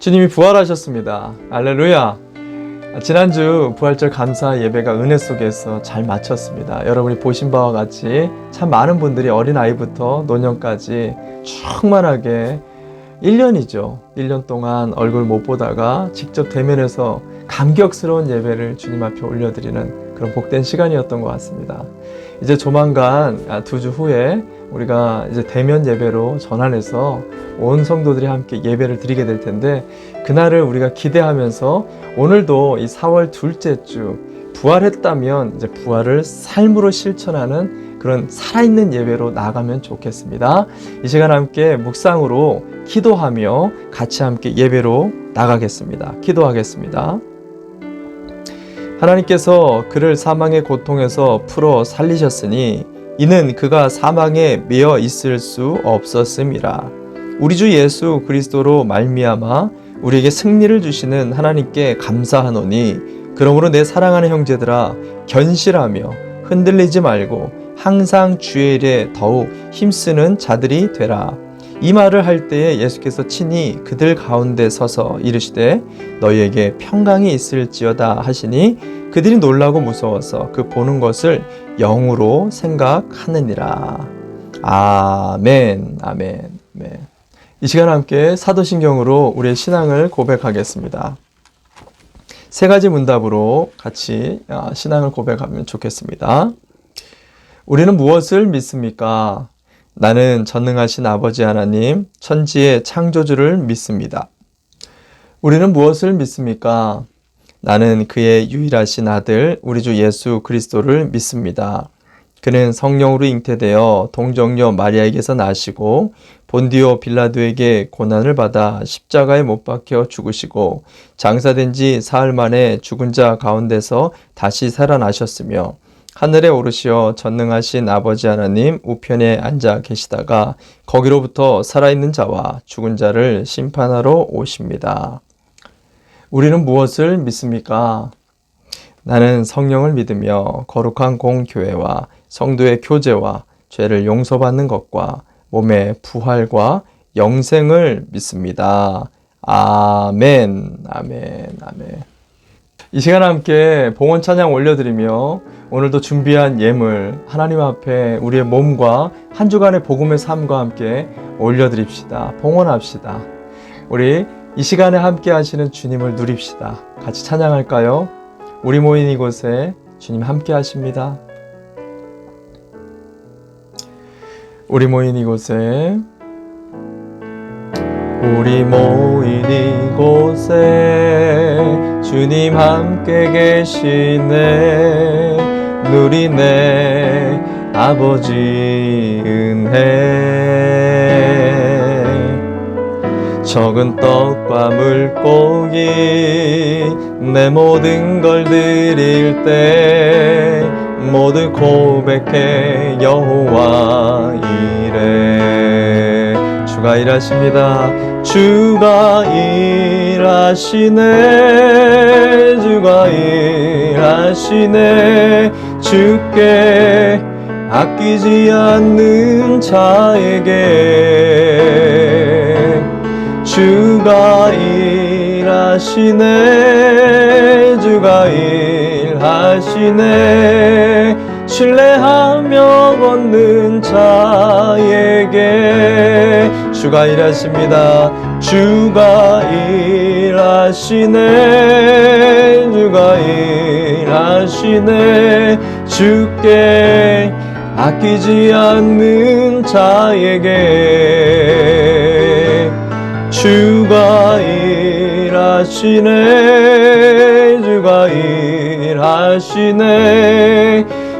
주님이 부활하셨습니다. 할렐루야. 지난주 부활절 감사 예배가 은혜 속에서 잘 마쳤습니다. 여러분이 보신 바와 같이 참 많은 분들이 어린아이부터 노년까지 충만하게 1년이죠. 1년 동안 얼굴 못 보다가 직접 대면해서 감격스러운 예배를 주님 앞에 올려드리는 그런 복된 시간이었던 것 같습니다. 이제 조만간 2주 후에 우리가 이제 대면 예배로 전환해서 온 성도들이 함께 예배를 드리게 될 텐데, 그날을 우리가 기대하면서 오늘도 이 4월 둘째 주 부활했다면 이제 부활을 삶으로 실천하는 그런 살아있는 예배로 나아가면 좋겠습니다. 이 시간 함께 묵상으로 기도하며 같이 함께 예배로 나가겠습니다. 기도하겠습니다. 하나님께서 그를 사망의 고통에서 풀어 살리셨으니 이는 그가 사망에 매여 있을 수 없었음이라. 우리 주 예수 그리스도로 말미암아 우리에게 승리를 주시는 하나님께 감사하노니, 그러므로 내 사랑하는 형제들아, 견실하며 흔들리지 말고 항상 주의 일에 더욱 힘쓰는 자들이 되라. 이 말을 할 때에 예수께서 친히 그들 가운데 서서 이르시되 너희에게 평강이 있을지어다 하시니, 그들이 놀라고 무서워서 그 보는 것을 영으로 생각하느니라. 아멘, 아멘, 아멘. 이 시간 함께 사도신경으로 우리의 신앙을 고백하겠습니다. 3가지 문답으로 같이 신앙을 고백하면 좋겠습니다. 우리는 무엇을 믿습니까? 나는 전능하신 아버지 하나님, 천지의 창조주를 믿습니다. 우리는 무엇을 믿습니까? 나는 그의 유일하신 아들, 우리 주 예수 그리스도를 믿습니다. 그는 성령으로 잉태되어 동정녀 마리아에게서 나시고 본디오 빌라도에게 고난을 받아 십자가에 못 박혀 죽으시고 장사된 지 사흘 만에 죽은 자 가운데서 다시 살아나셨으며 하늘에 오르시어 전능하신 아버지 하나님 우편에 앉아 계시다가 거기로부터 살아있는 자와 죽은 자를 심판하러 오십니다. 우리는 무엇을 믿습니까? 나는 성령을 믿으며 거룩한 공교회와 성도의 교제와 죄를 용서받는 것과 몸의 부활과 영생을 믿습니다. 아멘, 아멘, 아멘. 이 시간 함께 봉헌 찬양 올려드리며 오늘도 준비한 예물 하나님 앞에 우리의 몸과 한 주간의 복음의 삶과 함께 올려드립시다. 봉헌합시다. 우리 이 시간에 함께 하시는 주님을 누립시다. 같이 찬양할까요? 우리 모인 이곳에 주님 함께 하십니다. 우리 모인 이곳에, 우리 모인 이곳에 주님 함께 계시네. 누리네 아버지 은혜. 적은 떡과 물고기 내 모든 걸 드릴 때 모두 고백해 여호와 이래. 주가 일하십니다. 주가 일하시네. 주가 일하시네. 주께 아끼지 않는 자에게 주가 일하시네. 주가 일하시네. 신뢰하며 걷는 자에게 주가 일하십니다. 주가 일하시네. 주가 일하시네. 주께 아끼지 않는 자에게 주가 일하시네. 주가 일하시네.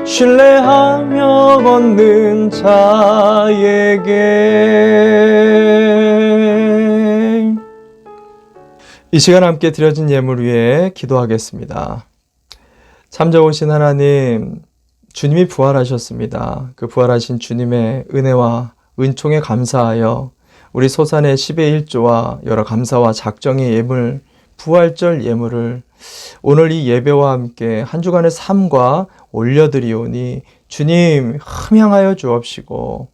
신뢰하며 걷는 자에게. 이 시간 함께 드려진 예물 위해 기도하겠습니다. 참 좋으신 하나님, 주님이 부활하셨습니다. 그 부활하신 주님의 은혜와 은총에 감사하여 우리 소산의 10의 1조와 여러 감사와 작정의 예물, 부활절 예물을 오늘 이 예배와 함께 한 주간의 삶과 올려드리오니 주님 흠양하여 주옵시고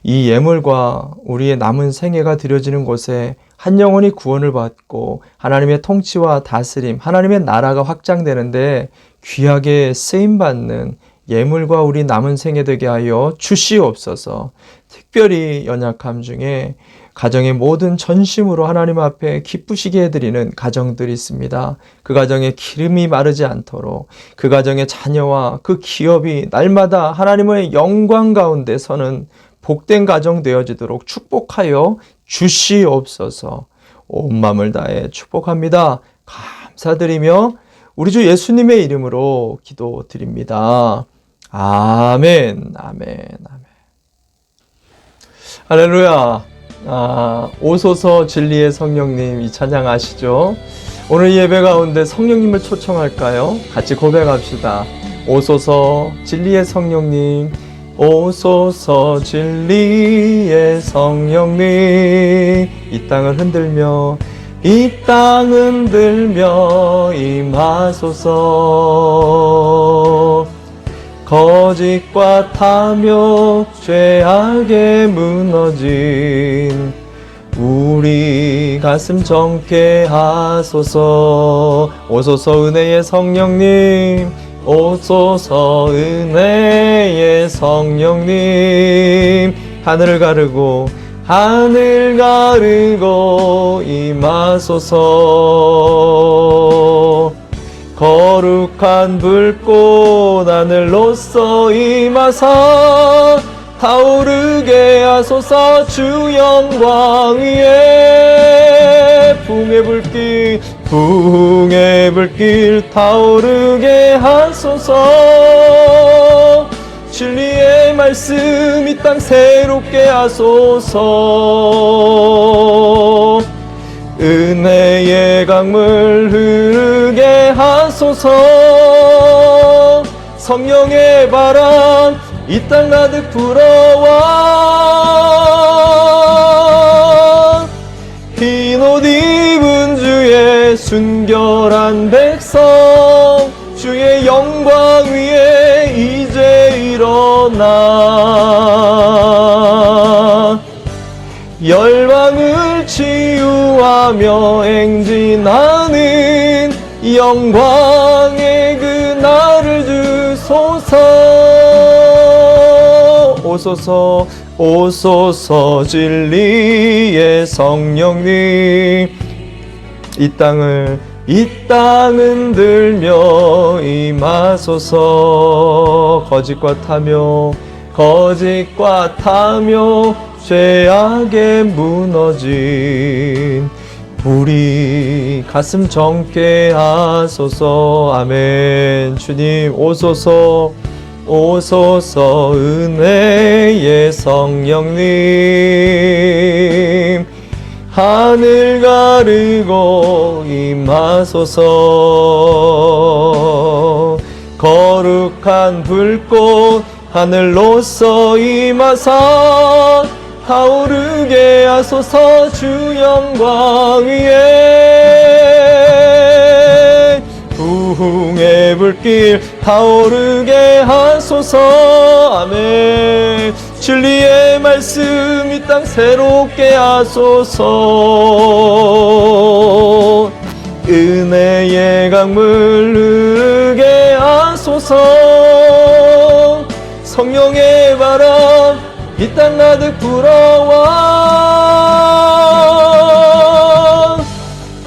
이 예물과 우리의 남은 생애가 드려지는 곳에 한 영혼이 구원을 받고 하나님의 통치와 다스림, 하나님의 나라가 확장되는데 귀하게 쓰임받는 예물과 우리 남은 생애 되게 하여 주시옵소서. 특별히 연약함 중에 가정의 모든 전심으로 하나님 앞에 기쁘시게 해드리는 가정들이 있습니다. 그 가정에 기름이 마르지 않도록 그 가정의 자녀와 그 기업이 날마다 하나님의 영광 가운데 서는 복된 가정 되어지도록 축복하여 주시옵소서. 온 마음을 다해 축복합니다. 감사드리며 우리 주 예수님의 이름으로 기도드립니다. 아멘, 아멘, 아멘. 할렐루야. 오소서 진리의 성령님, 이 찬양 아시죠? 오늘 예배 가운데 성령님을 초청할까요? 같이 고백합시다. 오소서 진리의 성령님, 오소서 진리의 성령님, 이 땅을 흔들며 임하소서. 거짓과 탐욕 죄악에 무너진 우리 가슴 정케 하소서. 오소서 은혜의 성령님, 오소서 은혜의 성령님, 하늘을 가르고 임하소서. 거룩한 불꽃 하늘로서 임하사 타오르게 하소서. 주 영광 위에 풍의 불길 타오르게 하소서. 진리의 말씀 이 땅 새롭게 하소서. 은혜의 강물 흐르게 하소서. 성령의 바람 이 땅 가득 불어와 흰 옷 입은 주의 순결한 백성, 주의 영광 위에 이제 일어나 열방을 치유하며 행진하는 영광의 그 날을 주소서. 오소서, 오소서 진리의 성령님, 이 땅을 흔들며 임하소서. 거짓과 탐욕 죄악에 무너진 우리 가슴 정케 하소서. 아멘. 주님 오소서, 오소서 은혜의 성령님, 하늘 가르고 임하소서. 거룩한 불꽃 하늘로서 임하사 타오르게 하소서. 주 영광 위에 부흥의 불길 타오르게 하소서. 아멘. 진리의 말씀 이 땅 새롭게 하소서. 은혜의 강물 흐르게 하소서. 성령의 바람 이 땅 가득 불어와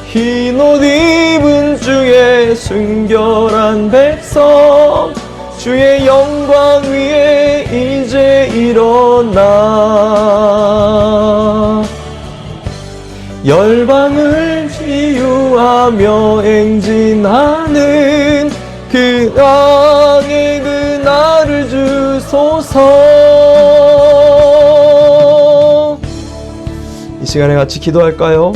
흰 옷 입은 주의 순결한 백성, 주의 영광 위에 이제 일어나 열방을 치유하며 행진하는 그 땅의 그 날을 주소서. 이 시간에 같이 기도할까요?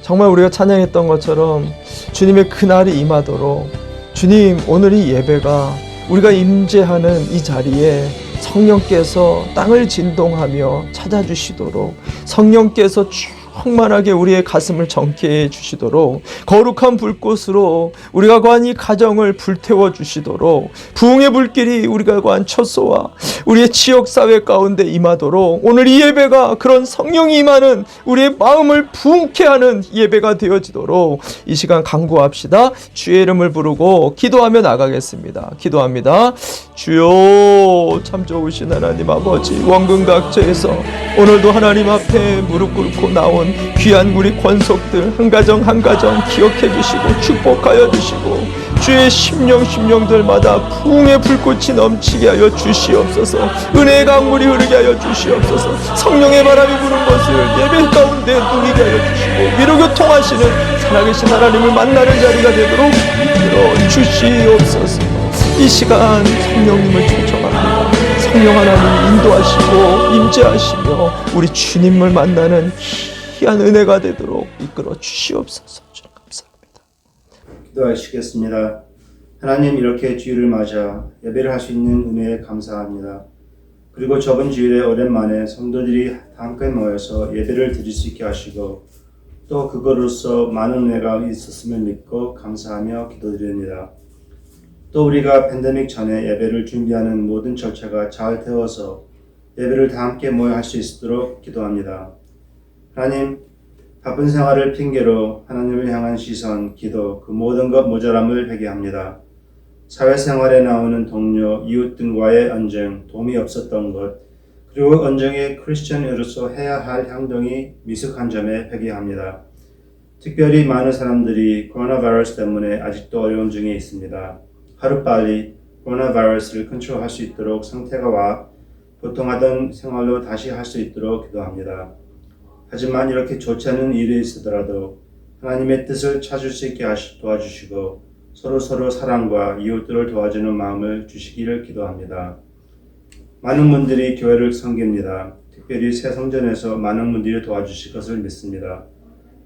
정말 우리가 찬양했던 것처럼 주님의 그 날이 임하도록, 주님 오늘 이 예배가 우리가 임재하는 이 자리에 성령께서 땅을 진동하며 찾아주시도록, 성령께서 쭉 충만하게 우리의 가슴을 정케 해 주시도록, 거룩한 불꽃으로 우리가 거한 이 가정을 불태워 주시도록, 부흥의 불길이 우리가 거한 처소와 우리의 지역사회 가운데 임하도록, 오늘 이 예배가 그런 성령이 임하는 우리의 마음을 부흥케 하는 예배가 되어지도록 이 시간 간구합시다. 주의 이름을 부르고 기도하며 나가겠습니다. 기도합니다. 주여, 참 좋으신 하나님 아버지, 원근각처에서 오늘도 하나님 앞에 무릎 꿇고 나온 귀한 우리 권속들 한 가정 한 가정 기억해 주시고 축복하여 주시고, 주의 심령들마다 부흥의 불꽃이 넘치게 하여 주시옵소서. 은혜의 강물이 흐르게 하여 주시옵소서. 성령의 바람이 부는 것을 예배 가운데 누리게 하여 주시고, 위로교통하시는 살아계신 하나님을 만나는 자리가 되도록 이끌어 주시옵소서. 이 시간 성령님을 초청합니다. 성령 하나님 인도하시고 임재하시며 우리 주님을 만나는 귀한 은혜가 되도록 이끌어 주시옵소서. 주님 감사합니다. 기도하시겠습니다. 하나님, 이렇게 주일을 맞아 예배를 할 수 있는 은혜에 감사합니다. 그리고 저번 주일에 오랜만에 성도들이 함께 모여서 예배를 드릴 수 있게 하시고, 또 그거로서 많은 은혜가 있었음을 믿고 감사하며 기도드립니다. 또 우리가 팬데믹 전에 예배를 준비하는 모든 절차가 잘 되어서 예배를 다 함께 모여 할 수 있도록 기도합니다. 하나님, 바쁜 생활을 핑계로 하나님을 향한 시선, 기도, 그 모든 것 모자람을 회개합니다. 사회생활에 나오는 동료, 이웃 등과의 언쟁, 도움이 없었던 것, 그리고 언쟁의 크리스천으로서 해야 할 행동이 미숙한 점에 회개합니다. 특별히 많은 사람들이 코로나 바이러스 때문에 아직도 어려운 중에 있습니다. 하루빨리 코로나 바이러스를 컨트롤할 수 있도록 상태가 보통 하던 생활로 다시 할 수 있도록 기도합니다. 하지만 이렇게 좋지 않은 일이 있으더라도 하나님의 뜻을 찾을 수 있게 도와주시고, 서로 사랑과 이웃들을 도와주는 마음을 주시기를 기도합니다. 많은 분들이 교회를 섬깁니다. 특별히 새 성전에서 많은 분들이 도와주실 것을 믿습니다.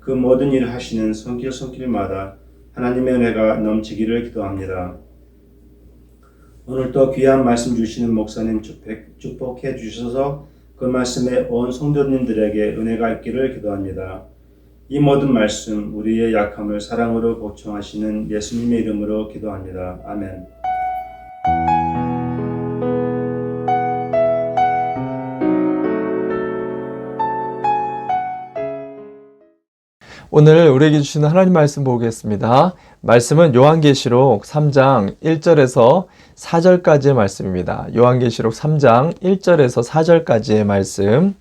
그 모든 일을 하시는 손길마다 하나님의 은혜가 넘치기를 기도합니다. 오늘 또 귀한 말씀 주시는 목사님 축복해 주셔서 그 말씀에 온 성도님들에게 은혜가 있기를 기도합니다. 이 모든 말씀, 우리의 약함을 사랑으로 보충하시는 예수님의 이름으로 기도합니다. 아멘. 오늘 우리에게 주시는 하나님 말씀 보겠습니다. 말씀은 요한계시록 3장 1절에서 4절까지의 말씀입니다. 요한계시록 3장 1절에서 4절까지의 말씀.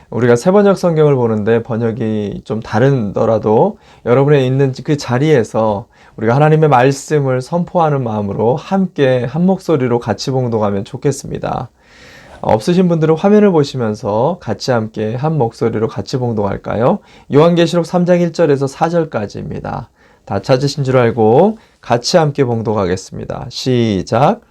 우리가 세번역 성경을 보는데 번역이 좀 다르더라도 여러분의 있는 그 자리에서 우리가 하나님의 말씀을 선포하는 마음으로 함께 한 목소리로 같이 봉독하면 좋겠습니다. 없으신 분들은 화면을 보시면서 같이 함께 한 목소리로 같이 봉독할까요? 요한계시록 3장 1절에서 4절까지입니다. 다 찾으신 줄 알고 같이 함께 봉독하겠습니다. 시작!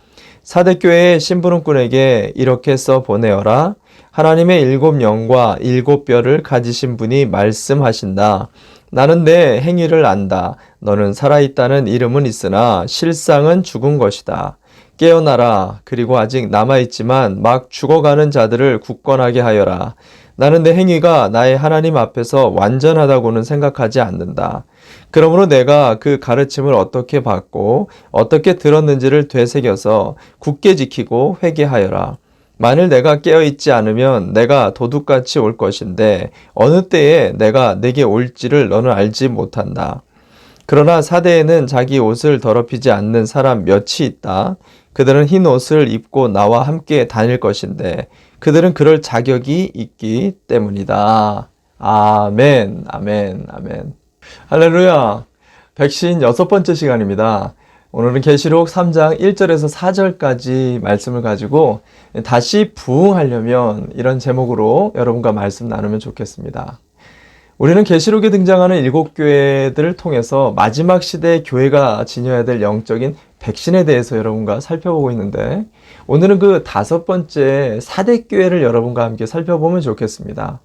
사대교회의 심부름꾼에게 이렇게 써 보내어라. 하나님의 7영과 7뼈를 가지신 분이 말씀하신다. 나는 내 행위를 안다. 너는 살아있다는 이름은 있으나 실상은 죽은 것이다. 깨어나라. 그리고 아직 남아있지만 막 죽어가는 자들을 굳건하게 하여라. 나는 내 행위가 나의 하나님 앞에서 완전하다고는 생각하지 않는다. 그러므로 내가 그 가르침을 어떻게 받고 어떻게 들었는지를 되새겨서 굳게 지키고 회개하여라. 만일 내가 깨어있지 않으면 내가 도둑같이 올 것인데 어느 때에 내가 내게 올지를 너는 알지 못한다. 그러나 사대에는 자기 옷을 더럽히지 않는 사람 몇이 있다. 그들은 흰 옷을 입고 나와 함께 다닐 것인데 그들은 그럴 자격이 있기 때문이다. 아멘, 아멘, 아멘. 할렐루야. 156번째 시간입니다. 오늘은 계시록 3장 1절에서 4절까지 말씀을 가지고 다시 부흥하려면 이런 제목으로 여러분과 말씀 나누면 좋겠습니다. 우리는 계시록에 등장하는 7교회들을 통해서 마지막 시대의 교회가 지녀야 될 영적인 백신에 대해서 여러분과 살펴보고 있는데, 오늘은 그 5번째 사대교회를 여러분과 함께 살펴보면 좋겠습니다.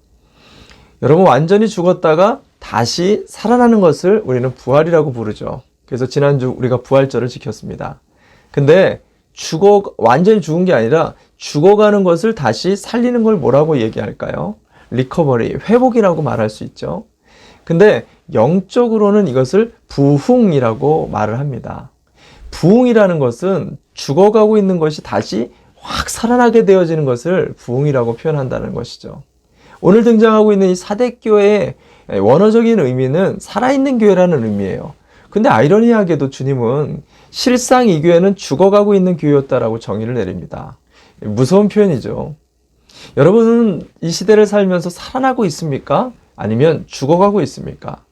여러분, 완전히 죽었다가 다시 살아나는 것을 우리는 부활이라고 부르죠. 그래서 지난주 우리가 부활절을 지켰습니다. 근데 완전히 죽은 게 아니라 죽어가는 것을 다시 살리는 걸 뭐라고 얘기할까요? 리커버리, 회복이라고 말할 수 있죠. 근데 영적으로는 이것을 부흥이라고 말을 합니다. 부흥이라는 것은 죽어가고 있는 것이 다시 확 살아나게 되어지는 것을 부흥이라고 표현한다는 것이죠. 오늘 등장하고 있는 이 사대교회의 원어적인 의미는 살아있는 교회라는 의미예요. 근데 아이러니하게도 주님은 실상 이 교회는 죽어가고 있는 교회였다라고 정의를 내립니다. 무서운 표현이죠. 여러분은 이 시대를 살면서 살아나고 있습니까? 아니면 죽어가고 있습니까?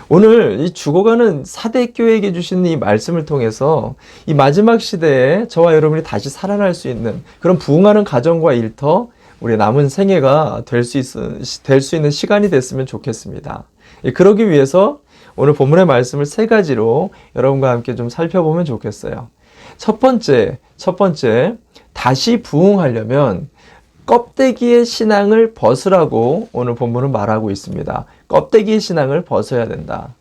오늘 이 죽어가는 사대교회에게 주신 이 말씀을 통해서 이 마지막 시대에 저와 여러분이 다시 살아날 수 있는 그런 부흥하는 가정과 일터, 우리 남은 생애가 될 수 있는 시간이 됐으면 좋겠습니다. 그러기 위해서 오늘 본문의 말씀을 세 가지로 여러분과 함께 좀 살펴보면 좋겠어요. 첫 번째, 다시 부흥하려면 껍데기의 신앙을 벗으라고 오늘 본문은 말하고 있습니다. 껍데기의 신앙을 벗어야 된다.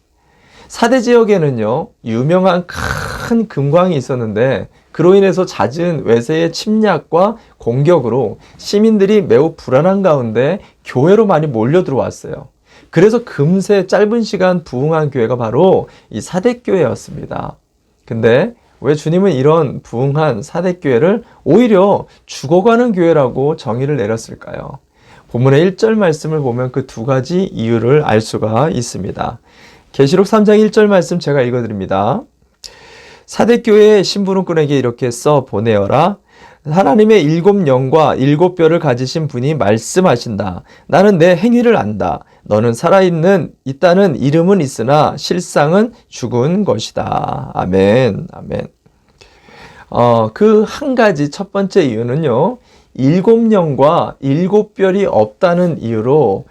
사대 지역에는요, 유명한 큰 금광이 있었는데 그로 인해서 잦은 외세의 침략과 공격으로 시민들이 매우 불안한 가운데 교회로 많이 몰려 들어왔어요. 그래서 금세 짧은 시간 부흥한 교회가 바로 이 사대교회였습니다. 근데 왜 주님은 이런 부흥한 사대교회를 오히려 죽어가는 교회라고 정의를 내렸을까요? 본문의 1절 말씀을 보면 그 두 가지 이유를 알 수가 있습니다. 계시록 3장 1절 말씀 제가 읽어드립니다. 사대교회의 심부름꾼에게 이렇게 써 보내어라. 하나님의 7영과 7뼈를 가지신 분이 말씀하신다. 나는 내 행위를 안다. 너는 있다는 이름은 있으나 실상은 죽은 것이다. 아멘. 아멘. 그 한 가지 첫 번째 이유는요, 7영과 7뼈이 없다는 이유로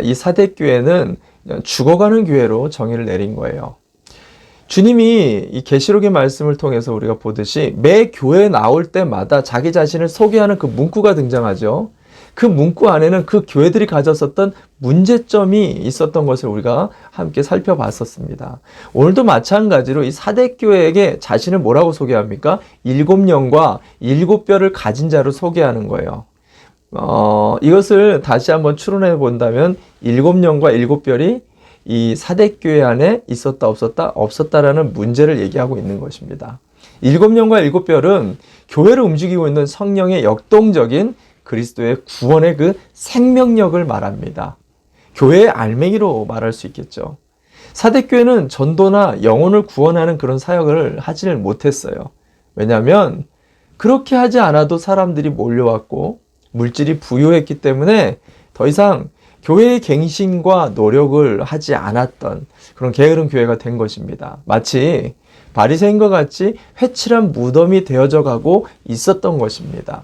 이 사대교회는 죽어가는 교회로 정의를 내린 거예요. 주님이 이 계시록의 말씀을 통해서 우리가 보듯이 매 교회에 나올 때마다 자기 자신을 소개하는 그 문구가 등장하죠. 그 문구 안에는 그 교회들이 가졌었던 문제점이 있었던 것을 우리가 함께 살펴봤었습니다. 오늘도 마찬가지로 이 사대교회에게 자신을 뭐라고 소개합니까? 7영과 7뼈를 가진 자로 소개하는 거예요. 이것을 다시 한번 추론해 본다면 7영과 7뼈이 이 사대교회 안에 있었다 없었다라는 문제를 얘기하고 있는 것입니다. 7영과 7뼈는 교회를 움직이고 있는 성령의 역동적인 그리스도의 구원의 그 생명력을 말합니다. 교회의 알맹이로 말할 수 있겠죠. 사대교회는 전도나 영혼을 구원하는 그런 사역을 하지를 못했어요. 왜냐하면 그렇게 하지 않아도 사람들이 몰려왔고 물질이 부유했기 때문에 더 이상 교회의 갱신과 노력을 하지 않았던 그런 게으른 교회가 된 것입니다. 마치 바리새인과 같이 회칠한 무덤이 되어져 가고 있었던 것입니다.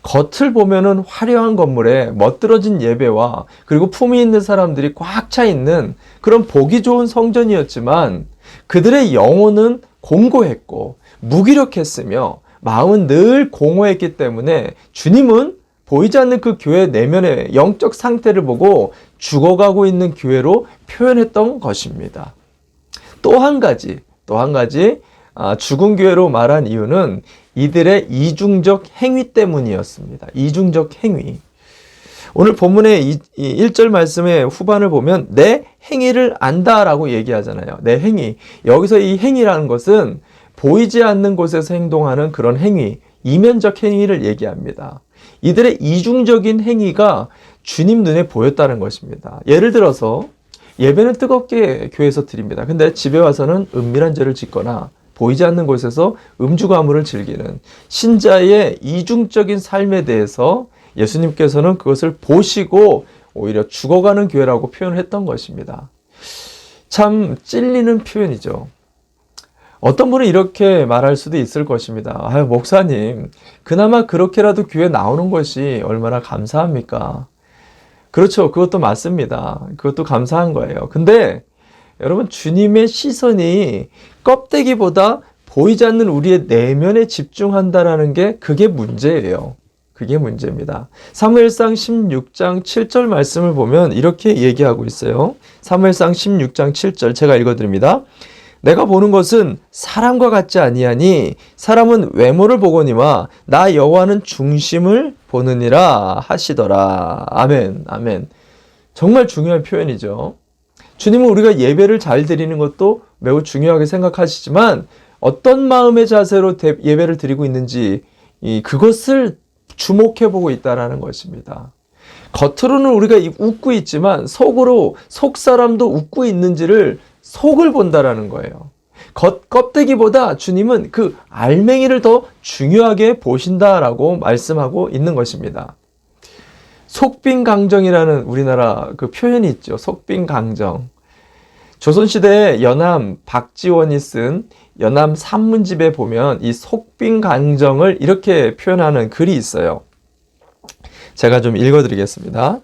겉을 보면은 화려한 건물에 멋들어진 예배와 그리고 품위 있는 사람들이 꽉 차 있는 그런 보기 좋은 성전이었지만 그들의 영혼은 공고했고 무기력했으며 마음은 늘 공허했기 때문에 주님은 보이지 않는 그 교회 내면의 영적 상태를 보고 죽어가고 있는 교회로 표현했던 것입니다. 또 한 가지 죽은 교회로 말한 이유는 이들의 이중적 행위 때문이었습니다. 이중적 행위. 오늘 본문의 1절 말씀의 후반을 보면 내 행위를 안다라고 얘기하잖아요. 내 행위. 여기서 이 행위라는 것은 보이지 않는 곳에서 행동하는 그런 행위, 이면적 행위를 얘기합니다. 이들의 이중적인 행위가 주님 눈에 보였다는 것입니다. 예를 들어서 예배는 뜨겁게 교회에서 드립니다. 근데 집에 와서는 은밀한 죄를 짓거나 보이지 않는 곳에서 음주 가물을 즐기는 신자의 이중적인 삶에 대해서 예수님께서는 그것을 보시고 오히려 죽어가는 교회라고 표현했던 것입니다. 참 찔리는 표현이죠. 어떤 분은 이렇게 말할 수도 있을 것입니다. 아유, 목사님, 그나마 그렇게라도 교회 나오는 것이 얼마나 감사합니까? 그렇죠. 그것도 맞습니다. 그것도 감사한 거예요. 근데 여러분, 주님의 시선이 껍데기보다 보이지 않는 우리의 내면에 집중한다라는 게 그게 문제예요. 그게 문제입니다. 사무엘상 16장 7절 말씀을 보면 이렇게 얘기하고 있어요. 사무엘상 16장 7절 제가 읽어드립니다. 내가 보는 것은 사람과 같지 아니하니 사람은 외모를 보거니와 나 여호와는 중심을 보느니라 하시더라. 아멘, 아멘. 정말 중요한 표현이죠. 주님은 우리가 예배를 잘 드리는 것도 매우 중요하게 생각하시지만 어떤 마음의 자세로 예배를 드리고 있는지 그것을 주목해보고 있다는 것입니다. 겉으로는 우리가 웃고 있지만 속으로 속 사람도 웃고 있는지를 속을 본다라는 거예요. 껍데기보다 주님은 그 알맹이를 더 중요하게 보신다라고 말씀하고 있는 것입니다. 속빈강정이라는 우리나라 그 표현이 있죠. 속빈강정. 조선시대에 연암 박지원이 쓴 연암 산문집에 보면 이 속빈강정을 이렇게 표현하는 글이 있어요. 제가 좀 읽어드리겠습니다.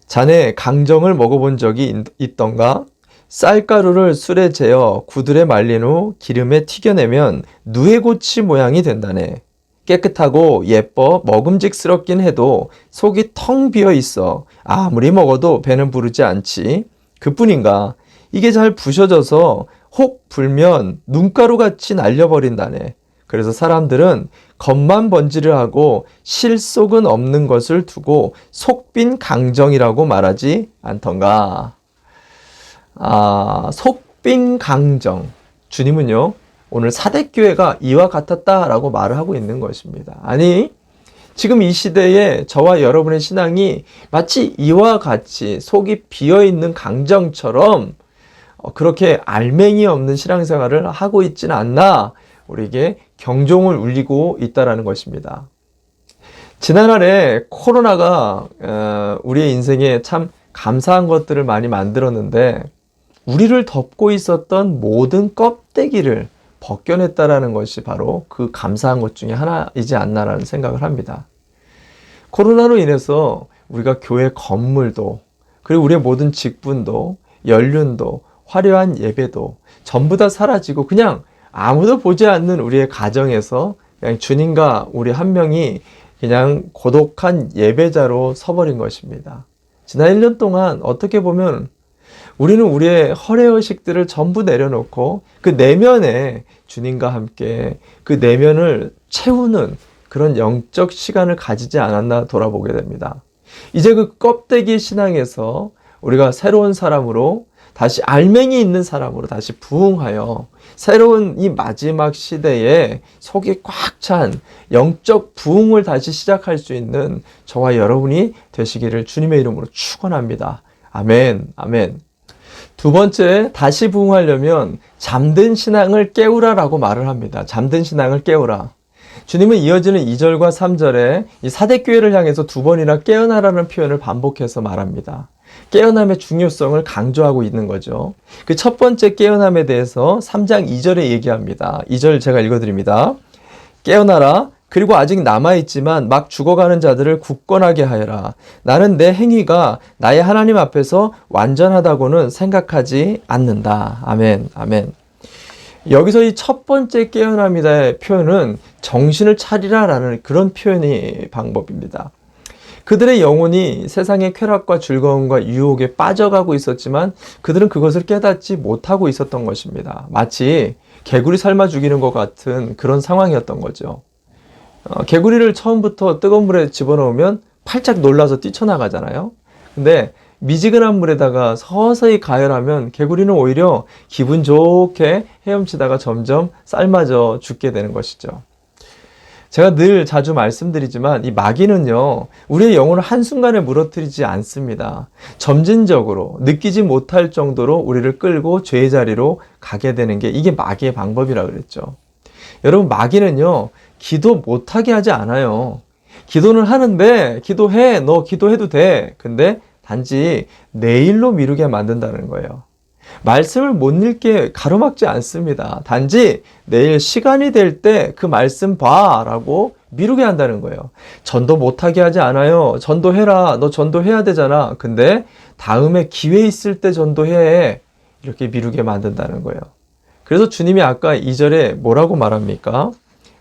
자네 강정을 먹어본 적이 있던가? 쌀가루를 술에 재어 구들에 말린 후 기름에 튀겨내면 누에고치 모양이 된다네. 깨끗하고 예뻐 먹음직스럽긴 해도 속이 텅 비어 있어 아무리 먹어도 배는 부르지 않지. 그뿐인가? 이게 잘 부셔져서 혹 불면 눈가루같이 날려버린다네. 그래서 사람들은 겉만 번지를 하고 실속은 없는 것을 두고 속빈 강정이라고 말하지 않던가. 속빈 강정. 주님은요, 오늘 사대교회가 이와 같았다라고 말을 하고 있는 것입니다. 아니, 지금 이 시대에 저와 여러분의 신앙이 마치 이와 같이 속이 비어있는 강정처럼 그렇게 알맹이 없는 신앙생활을 하고 있지는 않나 우리에게 경종을 울리고 있다는 것입니다. 지난날에 코로나가 우리의 인생에 참 감사한 것들을 많이 만들었는데 우리를 덮고 있었던 모든 껍데기를 벗겨냈다라는 것이 바로 그 감사한 것 중에 하나이지 않나라는 생각을 합니다. 코로나로 인해서 우리가 교회 건물도 그리고 우리의 모든 직분도 연륜도 화려한 예배도 전부 다 사라지고 그냥 아무도 보지 않는 우리의 가정에서 그냥 주님과 우리 한 명이 그냥 고독한 예배자로 서버린 것입니다. 지난 1년 동안 어떻게 보면 우리는 우리의 허례의식들을 전부 내려놓고 그 내면에 주님과 함께 그 내면을 채우는 그런 영적 시간을 가지지 않았나 돌아보게 됩니다. 이제 그 껍데기 신앙에서 우리가 새로운 사람으로 다시 알맹이 있는 사람으로 다시 부흥하여 새로운 이 마지막 시대에 속이 꽉 찬 영적 부흥을 다시 시작할 수 있는 저와 여러분이 되시기를 주님의 이름으로 축원합니다. 아멘, 아멘. 두 번째, 다시 부흥하려면 잠든 신앙을 깨우라라고 말을 합니다. 잠든 신앙을 깨우라. 주님은 이어지는 2절과 3절에 이 사대교회를 향해서 두 번이나 깨어나라는 표현을 반복해서 말합니다. 깨어남의 중요성을 강조하고 있는 거죠. 그 첫 번째 깨어남에 대해서 3장 2절에 얘기합니다. 2절 제가 읽어드립니다. 깨어나라. 그리고 아직 남아있지만 막 죽어가는 자들을 굳건하게 하여라. 나는 내 행위가 나의 하나님 앞에서 완전하다고는 생각하지 않는다. 아멘, 아멘. 여기서 이 첫 번째 깨어남이다의 표현은 정신을 차리라라는 그런 표현이 방법입니다. 그들의 영혼이 세상의 쾌락과 즐거움과 유혹에 빠져가고 있었지만 그들은 그것을 깨닫지 못하고 있었던 것입니다. 마치 개구리 삶아 죽이는 것 같은 그런 상황이었던 거죠. 개구리를 처음부터 뜨거운 물에 집어넣으면 팔짝 놀라서 뛰쳐나가잖아요. 근데 미지근한 물에다가 서서히 가열하면 개구리는 오히려 기분 좋게 헤엄치다가 점점 삶아져 죽게 되는 것이죠. 제가 늘 자주 말씀드리지만 이 마귀는요, 우리의 영혼을 한순간에 무너뜨리지 않습니다. 점진적으로 느끼지 못할 정도로 우리를 끌고 죄의 자리로 가게 되는 게 이게 마귀의 방법이라 그랬죠. 여러분, 마귀는요, 기도 못하게 하지 않아요. 기도는 하는데 기도해, 너 기도해도 돼. 근데 단지 내일로 미루게 만든다는 거예요. 말씀을 못 읽게 가로막지 않습니다. 단지 내일 시간이 될 때 그 말씀 봐 라고 미루게 한다는 거예요. 전도 못하게 하지 않아요. 전도해라. 너 전도해야 되잖아. 근데 다음에 기회 있을 때 전도해. 이렇게 미루게 만든다는 거예요. 그래서 주님이 아까 2절에 뭐라고 말합니까?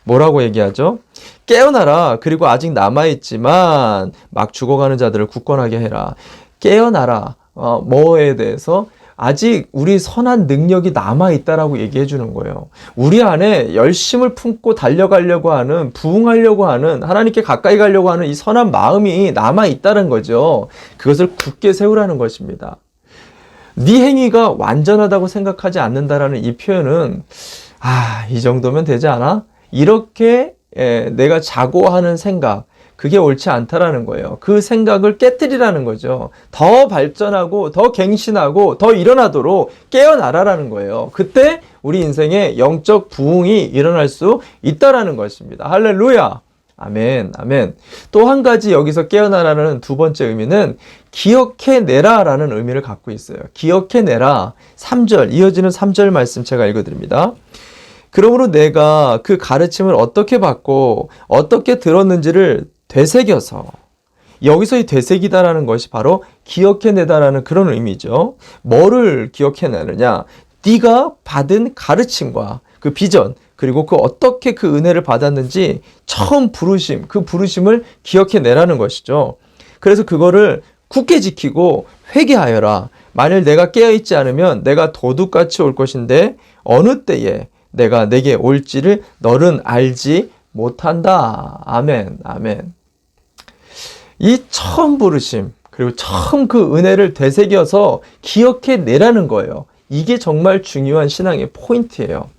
뭐라고 얘기하죠? 깨어나라. 그리고 아직 남아있지만 막 죽어가는 자들을 굳건하게 해라. 깨어나라. 뭐에 대해서 아직 우리 선한 능력이 남아있다라고 얘기해 주는 거예요. 우리 안에 열심을 품고 달려가려고 하는, 부응하려고 하는, 하나님께 가까이 가려고 하는 이 선한 마음이 남아있다는 거죠. 그것을 굳게 세우라는 것입니다. 네 행위가 완전하다고 생각하지 않는다라는 이 표현은 이 정도면 되지 않아? 이렇게 내가 자고하는 생각, 그게 옳지 않다라는 거예요. 그 생각을 깨뜨리라는 거죠. 더 발전하고 더 갱신하고 더 일어나도록 깨어나라라는 거예요. 그때 우리 인생에 영적 부흥이 일어날 수 있다라는 것입니다. 할렐루야. 아멘, 아멘. 또 한 가지 여기서 깨어나라는 두 번째 의미는 기억해내라 라는 의미를 갖고 있어요. 기억해내라. 3절, 이어지는 3절 말씀 제가 읽어드립니다. 그러므로 내가 그 가르침을 어떻게 받고 어떻게 들었는지를 되새겨서, 여기서 이 되새기다라는 것이 바로 기억해내다라는 그런 의미죠. 뭐를 기억해내느냐? 네가 받은 가르침과 그 비전, 그리고 그 어떻게 그 은혜를 받았는지 처음 부르심, 그 부르심을 기억해내라는 것이죠. 그래서 그거를 굳게 지키고 회개하여라. 만일 내가 깨어있지 않으면 내가 도둑같이 올 것인데 어느 때에 내가 내게 올지를 너는 알지 못한다. 아멘, 아멘. 이 처음 부르심, 그리고 처음 그 은혜를 되새겨서 기억해내라는 거예요. 이게 정말 중요한 신앙의 포인트예요.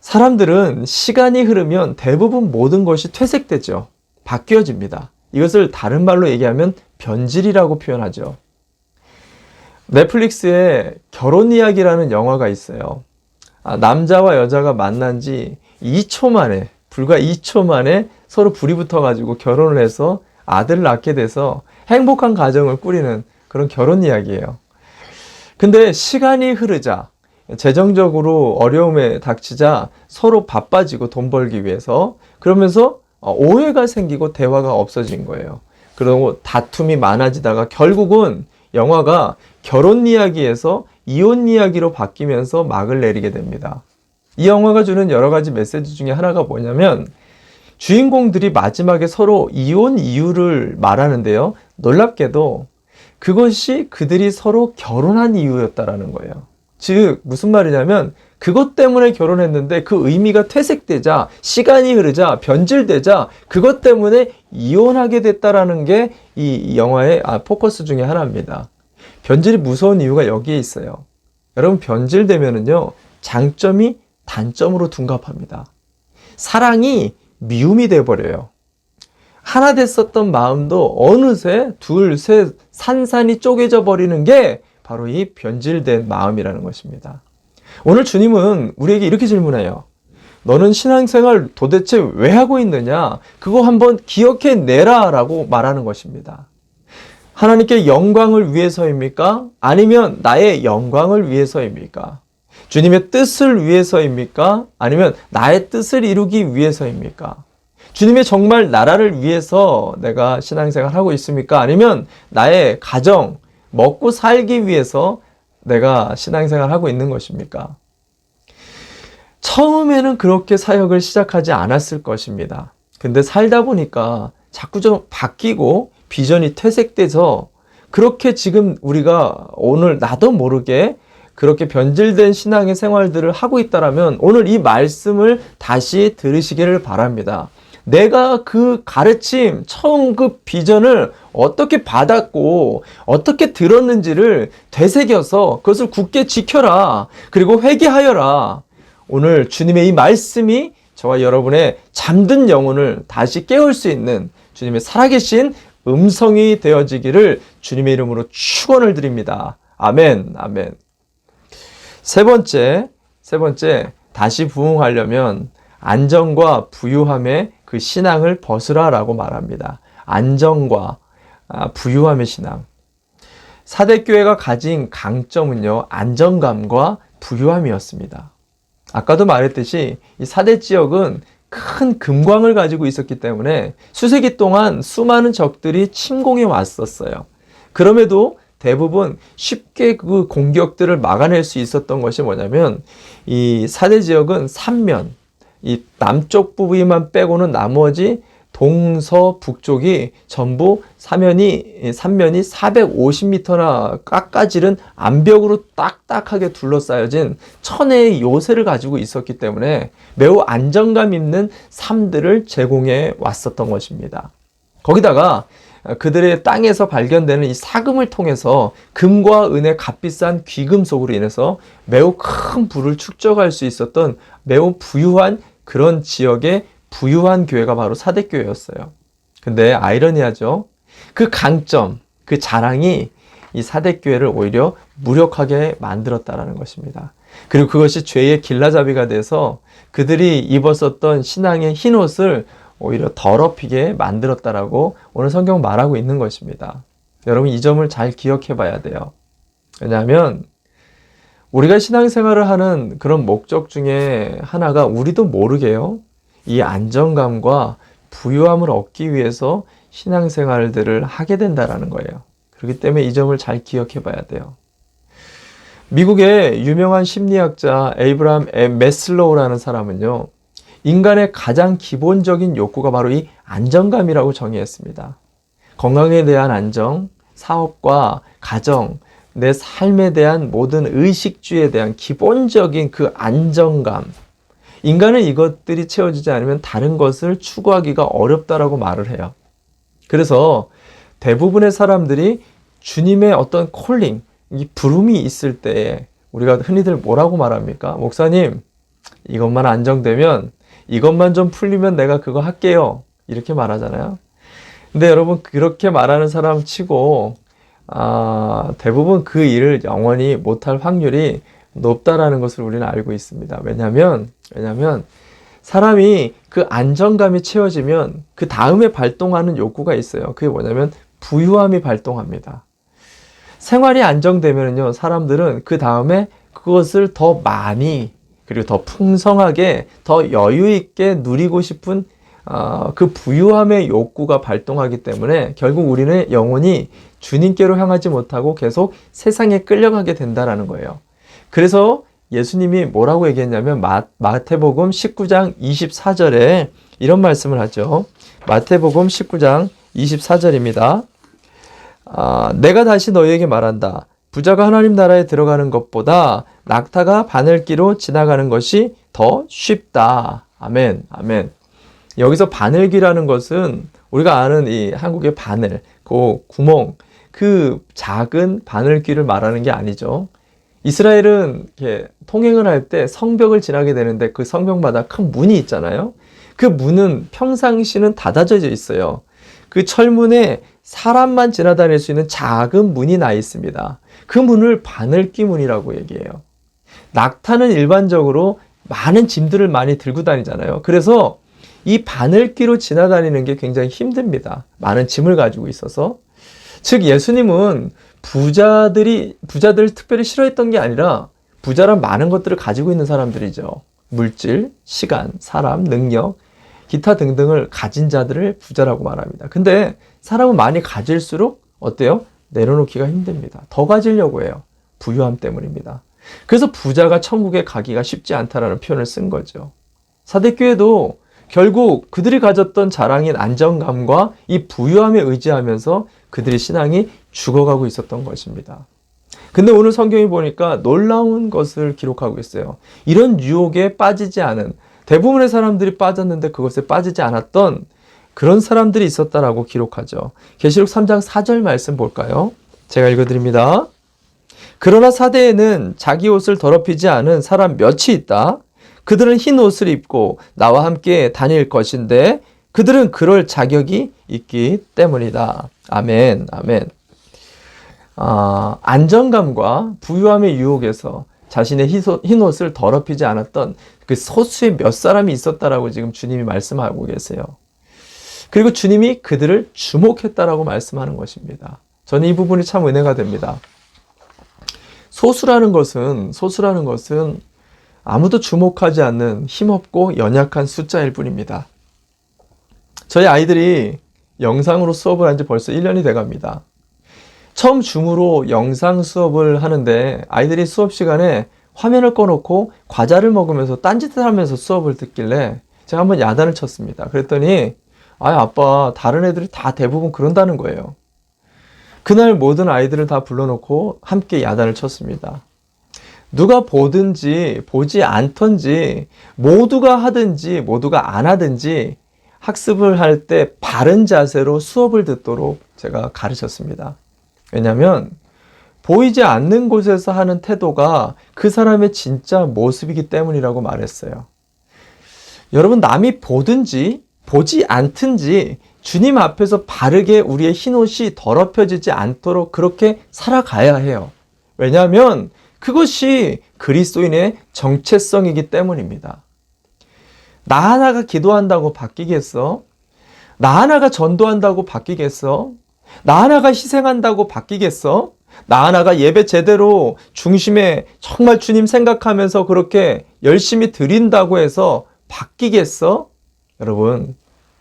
사람들은 시간이 흐르면 대부분 모든 것이 퇴색되죠. 바뀌어집니다. 이것을 다른 말로 얘기하면 변질이라고 표현하죠. 넷플릭스에 결혼 이야기라는 영화가 있어요. 남자와 여자가 만난 지 2초 만에, 불과 2초 만에 서로 불이 붙어가지고 결혼을 해서 아들을 낳게 돼서 행복한 가정을 꾸리는 그런 결혼 이야기예요. 근데 시간이 흐르자, 재정적으로 어려움에 닥치자 서로 바빠지고 돈 벌기 위해서, 그러면서 오해가 생기고 대화가 없어진 거예요. 그리고 다툼이 많아지다가 결국은 영화가 결혼 이야기에서 이혼 이야기로 바뀌면서 막을 내리게 됩니다. 이 영화가 주는 여러 가지 메시지 중에 하나가 뭐냐면, 주인공들이 마지막에 서로 이혼 이유를 말하는데요. 놀랍게도 그것이 그들이 서로 결혼한 이유였다라는 거예요. 즉 무슨 말이냐면, 그것 때문에 결혼했는데 그 의미가 퇴색되자, 시간이 흐르자, 변질되자 그것 때문에 이혼하게 됐다라는 게 이 영화의 포커스 중에 하나입니다. 변질이 무서운 이유가 여기에 있어요. 여러분, 변질되면은요, 장점이 단점으로 둔갑합니다. 사랑이 미움이 돼버려요. 하나 됐었던 마음도 어느새 둘, 셋, 산산이 쪼개져 버리는 게 바로 이 변질된 마음이라는 것입니다. 오늘 주님은 우리에게 이렇게 질문해요. 너는 신앙생활 도대체 왜 하고 있느냐? 그거 한번 기억해내라 라고 말하는 것입니다. 하나님께 영광을 위해서입니까? 아니면 나의 영광을 위해서입니까? 주님의 뜻을 위해서입니까? 아니면 나의 뜻을 이루기 위해서입니까? 주님의 정말 나라를 위해서 내가 신앙생활 하고 있습니까? 아니면 나의 가정, 먹고 살기 위해서 내가 신앙생활 하고 있는 것입니까? 처음에는 그렇게 사역을 시작하지 않았을 것입니다. 근데 살다 보니까 자꾸 좀 바뀌고 비전이 퇴색돼서 그렇게 지금 우리가 오늘 나도 모르게 그렇게 변질된 신앙의 생활들을 하고 있다라면 오늘 이 말씀을 다시 들으시기를 바랍니다. 내가 그 가르침, 처음 그 비전을 어떻게 받았고 어떻게 들었는지를 되새겨서 그것을 굳게 지켜라. 그리고 회개하여라. 오늘 주님의 이 말씀이 저와 여러분의 잠든 영혼을 다시 깨울 수 있는 주님의 살아계신 음성이 되어지기를 주님의 이름으로 축원을 드립니다. 아멘, 아멘. 세 번째, 다시 부흥하려면 안정과 부유함의 그 신앙을 벗으라라고 말합니다. 안정과 부유함의 신앙. 사대교회가 가진 강점은요, 안정감과 부유함이었습니다. 아까도 말했듯이 이 사대 지역은 큰 금광을 가지고 있었기 때문에 수세기 동안 수많은 적들이 침공해 왔었어요. 그럼에도 대부분 쉽게 그 공격들을 막아낼 수 있었던 것이 뭐냐면, 이 사대 지역은 삼면, 이 남쪽 부위만 빼고는 나머지 동서북쪽이 전부 삼면이 450m나 깎아지른 암벽으로 딱딱하게 둘러싸여진 천혜의 요새를 가지고 있었기 때문에 매우 안정감 있는 삶들을 제공해 왔었던 것입니다. 거기다가 그들의 땅에서 발견되는 이 사금을 통해서 금과 은의 값비싼 귀금속으로 인해서 매우 큰 부를 축적할 수 있었던 매우 부유한 그런 지역의 부유한 교회가 바로 사대교회였어요. 근데 아이러니하죠. 그 강점, 그 자랑이 이 사대교회를 오히려 무력하게 만들었다라는 것입니다. 그리고 그것이 죄의 길라잡이가 돼서 그들이 입었었던 신앙의 흰옷을 오히려 더럽히게 만들었다라고 오늘 성경 말하고 있는 것입니다. 여러분 이 점을 잘 기억해 봐야 돼요. 왜냐하면 우리가 신앙생활을 하는 그런 목적 중에 하나가 우리도 모르게요. 이 안정감과 부유함을 얻기 위해서 신앙생활들을 하게 된다라는 거예요. 그렇기 때문에 이 점을 잘 기억해 봐야 돼요. 미국의 유명한 심리학자 에이브라함 매슬로우라는 사람은요. 인간의 가장 기본적인 욕구가 바로 이 안정감이라고 정의했습니다. 건강에 대한 안정, 사업과 가정, 내 삶에 대한 모든 의식주에 대한 기본적인 그 안정감. 인간은 이것들이 채워지지 않으면 다른 것을 추구하기가 어렵다라고 말을 해요. 그래서 대부분의 사람들이 주님의 어떤 콜링, 이 부름이 있을 때에 우리가 흔히들 뭐라고 말합니까? 목사님, 이것만 안정되면 이것만 좀 풀리면 내가 그거 할게요. 이렇게 말하잖아요. 근데 여러분 그렇게 말하는 사람 치고 대부분 그 일을 영원히 못할 확률이 높다라는 것을 우리는 알고 있습니다. 왜냐하면 사람이 그 안정감이 채워지면 그 다음에 발동하는 욕구가 있어요. 그게 뭐냐면 부유함이 발동합니다. 생활이 안정되면요, 사람들은 그 다음에 그것을 더 많이 그리고 더 풍성하게, 더 여유 있게 누리고 싶은 그 부유함의 욕구가 발동하기 때문에 결국 우리는 영원히 주님께로 향하지 못하고 계속 세상에 끌려가게 된다라는 거예요. 그래서 예수님이 뭐라고 얘기했냐면 마태복음 19장 24절에 이런 말씀을 하죠. 마태복음 19장 24절입니다. 내가 다시 너희에게 말한다. 부자가 하나님 나라에 들어가는 것보다 낙타가 바늘기로 지나가는 것이 더 쉽다. 아멘, 아멘. 여기서 바늘기라는 것은 우리가 아는 이 한국의 바늘, 그 구멍, 그 작은 바늘기를 말하는 게 아니죠. 이스라엘은 이렇게 통행을 할 때 성벽을 지나게 되는데 그 성벽마다 큰 문이 있잖아요. 그 문은 평상시는 닫아져 있어요. 그 철문에 사람만 지나다닐 수 있는 작은 문이 나 있습니다. 그 문을 바늘기 문이라고 얘기해요. 낙타는 일반적으로 많은 짐들을 많이 들고 다니잖아요. 그래서 이 바늘기로 지나다니는 게 굉장히 힘듭니다. 많은 짐을 가지고 있어서. 즉 예수님은 부자들을 특별히 싫어했던 게 아니라 부자란 많은 것들을 가지고 있는 사람들이죠. 물질, 시간, 사람, 능력, 기타 등등을 가진 자들을 부자라고 말합니다. 근데 사람은 많이 가질수록 어때요? 내려놓기가 힘듭니다. 더 가지려고 해요. 부유함 때문입니다. 그래서 부자가 천국에 가기가 쉽지 않다라는 표현을 쓴 거죠. 사대교회도 결국 그들이 가졌던 자랑인 안정감과 이 부유함에 의지하면서 그들의 신앙이 죽어가고 있었던 것입니다. 근데 오늘 성경이 보니까 놀라운 것을 기록하고 있어요. 이런 유혹에 빠지지 않은, 대부분의 사람들이 빠졌는데 그것에 빠지지 않았던 그런 사람들이 있었다라고 기록하죠. 계시록 3장 4절 말씀 볼까요? 제가 읽어드립니다. 그러나 사대에는 자기 옷을 더럽히지 않은 사람 몇이 있다. 그들은 흰 옷을 입고 나와 함께 다닐 것인데 그들은 그럴 자격이 있기 때문이다. 아멘, 아멘. 안정감과 부유함의 유혹에서 자신의 흰 옷을 더럽히지 않았던 그 소수의 몇 사람이 있었다라고 지금 주님이 말씀하고 계세요. 그리고 주님이 그들을 주목했다라고 말씀하는 것입니다. 저는 이 부분이 참 은혜가 됩니다. 소수라는 것은 아무도 주목하지 않는 힘없고 연약한 숫자일 뿐입니다. 저희 아이들이 영상으로 수업을 한 지 벌써 1년이 돼 갑니다. 처음 줌으로 영상 수업을 하는데 아이들이 수업 시간에 화면을 꺼놓고 과자를 먹으면서 딴짓을 하면서 수업을 듣길래 제가 한번 야단을 쳤습니다. 그랬더니 아빠, 다른 애들이 다 대부분 그런다는 거예요. 그날 모든 아이들을 다 불러놓고 함께 야단을 쳤습니다. 누가 보든지 보지 않던지 모두가 하든지 모두가 안 하든지 학습을 할 때 바른 자세로 수업을 듣도록 제가 가르쳤습니다. 왜냐하면 보이지 않는 곳에서 하는 태도가 그 사람의 진짜 모습이기 때문이라고 말했어요. 여러분, 남이 보든지 보지 않든지 주님 앞에서 바르게 우리의 흰옷이 더럽혀지지 않도록 그렇게 살아가야 해요. 왜냐하면 그것이 그리스도인의 정체성이기 때문입니다. 나 하나가 기도한다고 바뀌겠어? 나 하나가 전도한다고 바뀌겠어? 나 하나가 희생한다고 바뀌겠어? 나 하나가 예배 제대로 중심에 정말 주님 생각하면서 그렇게 열심히 드린다고 해서 바뀌겠어? 여러분,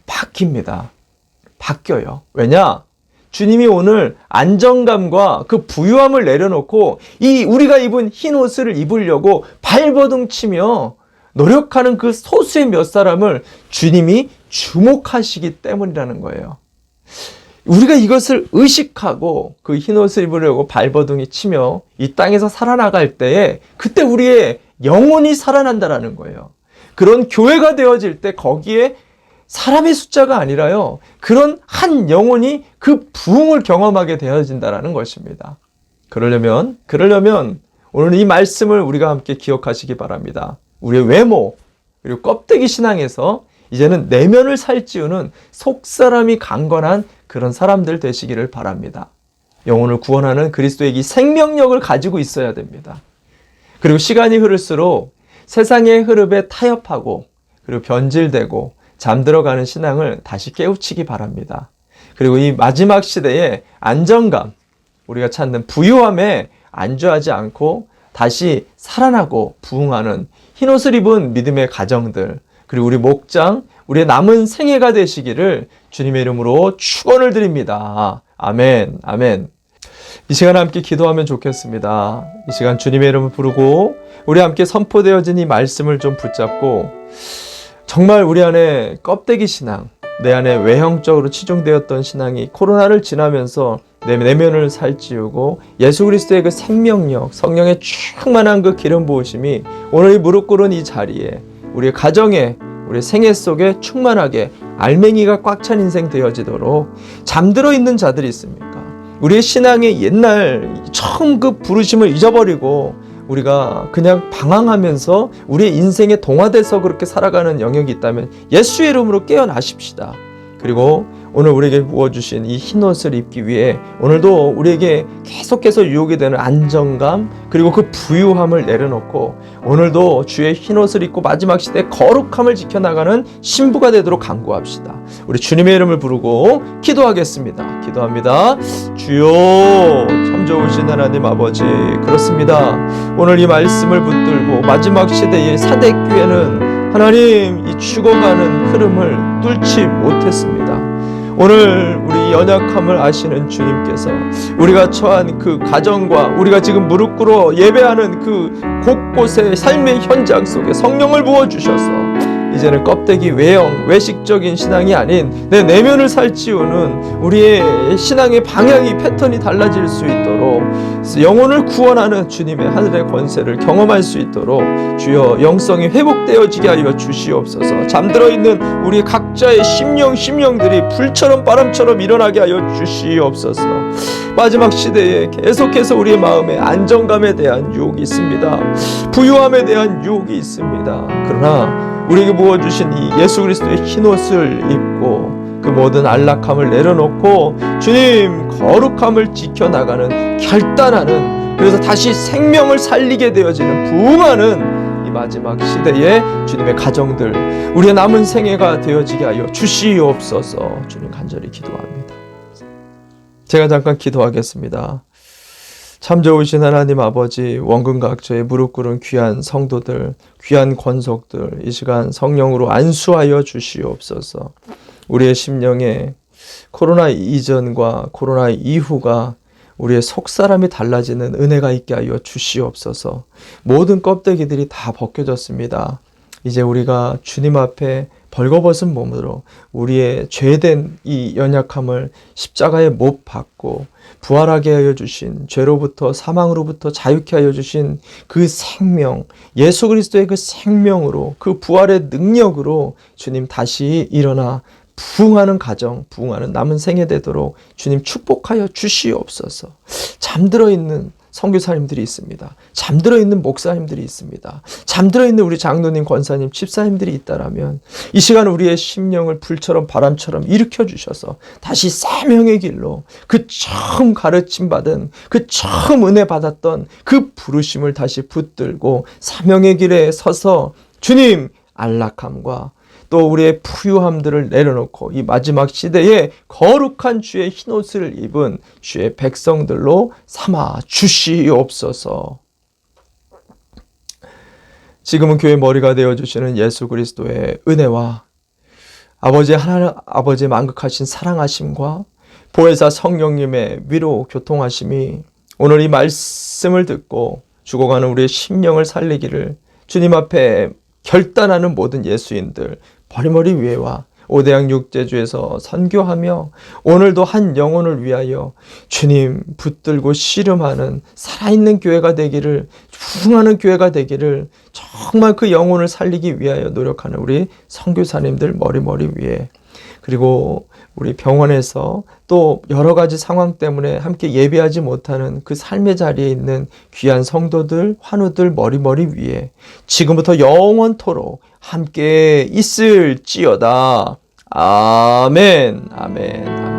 바뀝니다. 바뀌어요. 왜냐? 주님이 오늘 안정감과 그 부유함을 내려놓고 이 우리가 입은 흰 옷을 입으려고 발버둥 치며 노력하는 그 소수의 몇 사람을 주님이 주목하시기 때문이라는 거예요. 우리가 이것을 의식하고 그 흰 옷을 입으려고 발버둥이 치며 이 땅에서 살아나갈 때에 그때 우리의 영혼이 살아난다라는 거예요. 그런 교회가 되어질 때 거기에 사람의 숫자가 아니라요, 그런 한 영혼이 그 부흥을 경험하게 되어진다는 것입니다. 그러려면 오늘 이 말씀을 우리가 함께 기억하시기 바랍니다. 우리의 외모 그리고 껍데기 신앙에서 이제는 내면을 살찌우는 속사람이 강건한 그런 사람들 되시기를 바랍니다. 영혼을 구원하는 그리스도의 이 생명력을 가지고 있어야 됩니다. 그리고 시간이 흐를수록 세상의 흐름에 타협하고 그리고 변질되고 잠들어가는 신앙을 다시 깨우치기 바랍니다. 그리고 이 마지막 시대의 안정감, 우리가 찾는 부유함에 안주하지 않고 다시 살아나고 부흥하는 흰옷을 입은 믿음의 가정들, 그리고 우리 목장, 우리의 남은 생애가 되시기를 주님의 이름으로 축원을 드립니다. 아멘, 아멘. 이 시간 함께 기도하면 좋겠습니다. 이 시간 주님의 이름을 부르고 우리 함께 선포되어진 이 말씀을 좀 붙잡고 정말 우리 안에 껍데기 신앙, 내 안에 외형적으로 치중되었던 신앙이 코로나를 지나면서 내 내면을 살찌우고 예수 그리스도의 그 생명력, 성령의 충만한 그 기름 부으심이 오늘 이 무릎 꿇은 이 자리에 우리의 가정에, 우리의 생애 속에 충만하게 알맹이가 꽉 찬 인생 되어지도록 잠들어 있는 자들이 있습니까? 우리의 신앙의 옛날 처음 그 부르심을 잊어버리고 우리가 그냥 방황하면서 우리의 인생에 동화돼서 그렇게 살아가는 영역이 있다면 예수의 이름으로 깨어나십시다. 그리고 오늘 우리에게 부어주신 이 흰옷을 입기 위해 오늘도 우리에게 계속해서 유혹이 되는 안정감 그리고 그 부유함을 내려놓고 오늘도 주의 흰옷을 입고 마지막 시대에 거룩함을 지켜나가는 신부가 되도록 간구합시다. 우리 주님의 이름을 부르고 기도하겠습니다. 기도합니다. 주여, 참 좋으신 하나님 아버지, 그렇습니다. 오늘 이 말씀을 붙들고 마지막 시대의 사대교회는 하나님 이 죽어가는 흐름을 뚫지 못했습니다. 오늘 우리 연약함을 아시는 주님께서 우리가 처한 그 가정과 우리가 지금 무릎 꿇어 예배하는 그 곳곳의 삶의 현장 속에 성령을 부어주셔서 이제는 껍데기 외형, 외식적인 신앙이 아닌 내 내면을 살찌우는 우리의 신앙의 방향이 패턴이 달라질 수 있도록 영혼을 구원하는 주님의 하늘의 권세를 경험할 수 있도록 주여 영성이 회복되어지게 하여 주시옵소서. 잠들어 있는 우리 각자의 심령들이 불처럼 바람처럼 일어나게 하여 주시옵소서. 마지막 시대에 계속해서 우리의 마음에 안정감에 대한 유혹이 있습니다. 부유함에 대한 유혹이 있습니다. 그러나 우리에게 부어주신 이 예수 그리스도의 흰옷을 입고 그 모든 안락함을 내려놓고 주님 거룩함을 지켜나가는 결단하는, 그래서 다시 생명을 살리게 되어지는 부흥하는 이 마지막 시대에 주님의 가정들, 우리의 남은 생애가 되어지게 하여 주시옵소서. 주님 간절히 기도합니다. 제가 잠깐 기도하겠습니다. 참 좋으신 하나님 아버지, 원근각저에 무릎 꿇은 귀한 성도들, 귀한 권속들, 이 시간 성령으로 안수하여 주시옵소서. 우리의 심령에 코로나 이전과 코로나 이후가 우리의 속사람이 달라지는 은혜가 있게 하여 주시옵소서. 모든 껍데기들이 다 벗겨졌습니다. 이제 우리가 주님 앞에 벌거벗은 몸으로 우리의 죄된 이 연약함을 십자가에 못 박고 부활하게 하여 주신, 죄로부터 사망으로부터 자유케 하여 주신 그 생명, 예수 그리스도의 그 생명으로, 그 부활의 능력으로 주님 다시 일어나 부흥하는 가정, 부흥하는 남은 생애 되도록 주님 축복하여 주시옵소서. 잠들어 있는 선교사님들이 있습니다. 잠들어 있는 목사님들이 있습니다. 잠들어 있는 우리 장로님, 권사님, 집사님들이 있다라면 이 시간 우리의 심령을 불처럼 바람처럼 일으켜 주셔서 다시 사명의 길로, 그 처음 가르침 받은, 그 처음 은혜 받았던 그 부르심을 다시 붙들고 사명의 길에 서서 주님 안락함과 또 우리의 부유함들을 내려놓고 이 마지막 시대에 거룩한 주의 흰옷을 입은 주의 백성들로 삼아 주시옵소서. 지금은 교회 머리가 되어주시는 예수 그리스도의 은혜와 아버지의 만극하신 사랑하심과 보혜사 성령님의 위로 교통하심이 오늘 이 말씀을 듣고 죽어가는 우리의 심령을 살리기를 주님 앞에 결단하는 모든 예수인들, 버리머리 위에와 오대양 육제주에서 선교하며 오늘도 한 영혼을 위하여 주님 붙들고 씨름하는 살아있는 교회가 되기를, 부흥하는 교회가 되기를, 정말 그 영혼을 살리기 위하여 노력하는 우리 선교사님들 머리 위에, 그리고 우리 병원에서 또 여러 가지 상황 때문에 함께 예배하지 못하는 그 삶의 자리에 있는 귀한 성도들, 환우들 머리 위에 지금부터 영원토록 함께 있을지어다. 아멘, 아멘, 아멘.